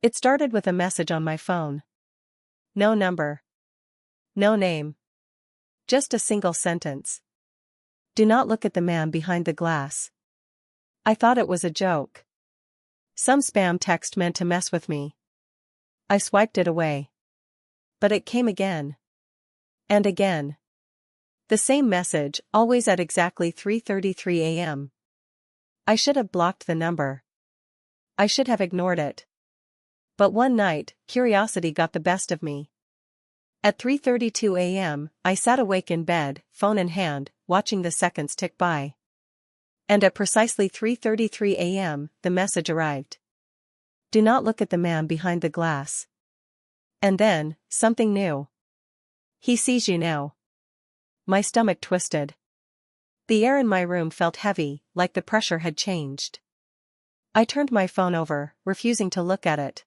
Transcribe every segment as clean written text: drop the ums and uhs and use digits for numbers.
It started with a message on my phone. No number. No name. Just a single sentence. Do not look at the man behind the glass. I thought it was a joke. Some spam text meant to mess with me. I swiped it away. But it came again. And again. The same message, always at exactly 3:33 a.m. I should have blocked the number. I should have ignored it. But one night, curiosity got the best of me. At 3:32 a.m., I sat awake in bed, phone in hand, watching the seconds tick by. And at precisely 3:33 a.m., the message arrived. Do not look at the man behind the glass. And then, something new. He sees you now. My stomach twisted. The air in my room felt heavy, like the pressure had changed. I turned my phone over, refusing to look at it.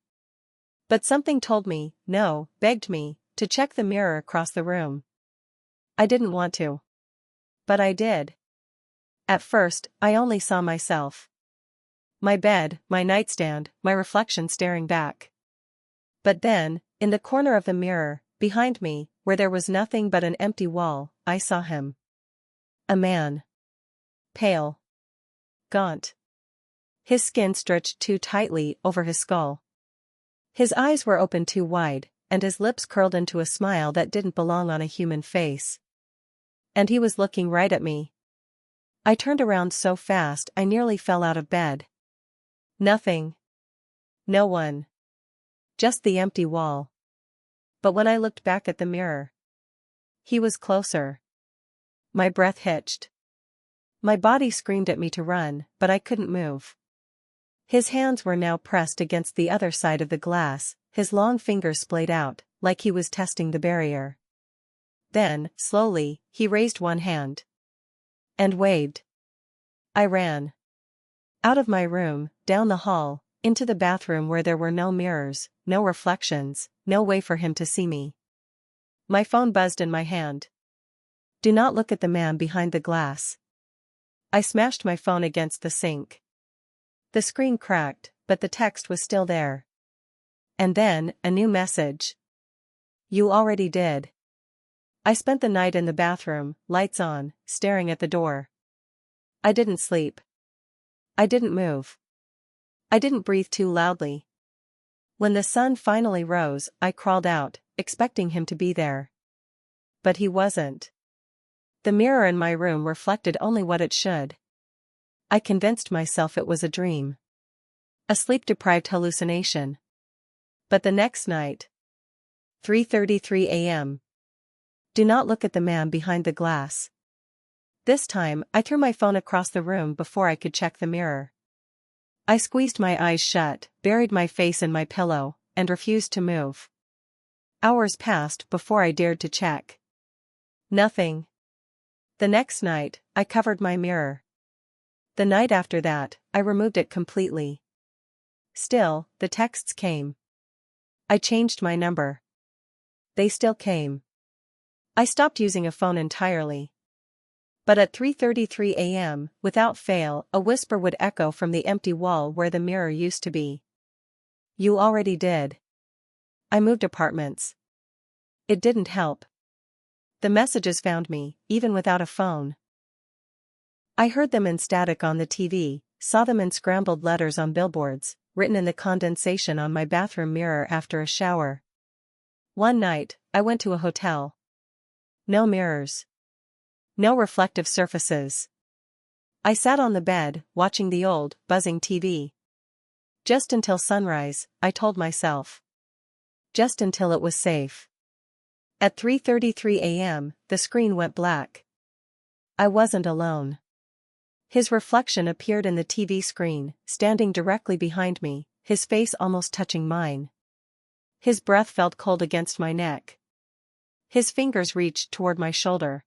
But something told me, no, begged me, to check the mirror across the room. I didn't want to. But I did. At first, I only saw myself. My bed, my nightstand, my reflection staring back. But then, in the corner of the mirror, behind me, where there was nothing but an empty wall, I saw him. A man. Pale. Gaunt. His skin stretched too tightly over his skull. His eyes were open too wide, and his lips curled into a smile that didn't belong on a human face. And he was looking right at me. I turned around so fast I nearly fell out of bed. Nothing. No one. Just the empty wall. But when I looked back at the mirror, he was closer. My breath hitched. My body screamed at me to run, but I couldn't move. His hands were now pressed against the other side of the glass, his long fingers splayed out, like he was testing the barrier. Then, slowly, he raised one hand. And waved. I ran. Out of my room, down the hall, into the bathroom where there were no mirrors, no reflections, no way for him to see me. My phone buzzed in my hand. Do not look at the man behind the glass. I smashed my phone against the sink. The screen cracked, but the text was still there. And then, a new message. You already did. I spent the night in the bathroom, lights on, staring at the door. I didn't sleep. I didn't move. I didn't breathe too loudly. When the sun finally rose, I crawled out, expecting him to be there. But he wasn't. The mirror in my room reflected only what it should. I convinced myself it was a dream. A sleep-deprived hallucination. But the next night. 3:33 a.m. Do not look at the man behind the glass. This time, I threw my phone across the room before I could check the mirror. I squeezed my eyes shut, buried my face in my pillow, and refused to move. Hours passed before I dared to check. Nothing. The next night, I covered my mirror. The night after that, I removed it completely. Still, the texts came. I changed my number. They still came. I stopped using a phone entirely. But at 3:33 a.m., without fail, a whisper would echo from the empty wall where the mirror used to be. You already did. I moved apartments. It didn't help. The messages found me, even without a phone. I heard them in static on the TV, saw them in scrambled letters on billboards, written in the condensation on my bathroom mirror after a shower. One night, I went to a hotel. No mirrors. No reflective surfaces. I sat on the bed, watching the old, buzzing TV. Just until sunrise, I told myself. Just until it was safe. At 3:33 a.m., the screen went black. I wasn't alone. His reflection appeared in the TV screen, standing directly behind me, his face almost touching mine. His breath felt cold against my neck. His fingers reached toward my shoulder.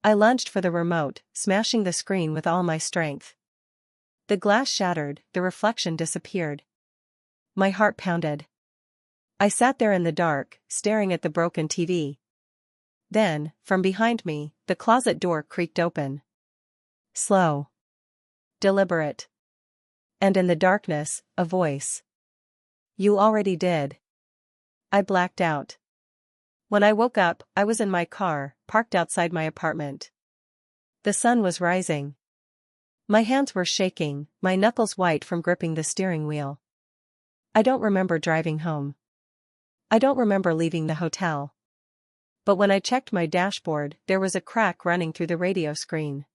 I lunged for the remote, smashing the screen with all my strength. The glass shattered, the reflection disappeared. My heart pounded. I sat there in the dark, staring at the broken TV. Then, from behind me, the closet door creaked open. Slow. Deliberate. And in the darkness, a voice. You already did. I blacked out. When I woke up, I was in my car, parked outside my apartment. The sun was rising. My hands were shaking, my knuckles white from gripping the steering wheel. I don't remember driving home. I don't remember leaving the hotel. But when I checked my dashboard, there was a crack running through the radio screen.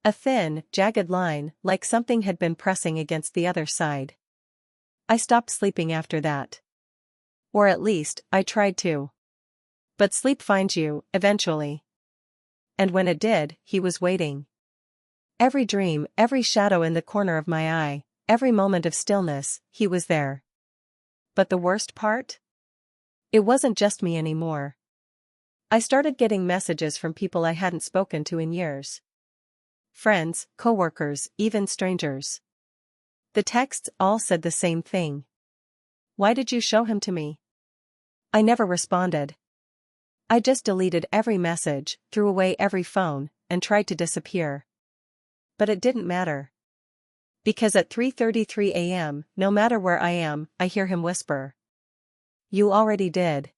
A thin, jagged line, like something had been pressing against the other side. I stopped sleeping after that. Or at least, I tried to. But sleep finds you, eventually. And when it did, he was waiting. Every dream, every shadow in the corner of my eye, every moment of stillness, he was there. But the worst part? It wasn't just me anymore. I started getting messages from people I hadn't spoken to in years. Friends, coworkers, even strangers. The texts all said the same thing. Why did you show him to me? I never responded. I just deleted every message, threw away every phone, and tried to disappear. But it didn't matter. Because at 3:33 a.m., no matter where I am, I hear him whisper. You already did.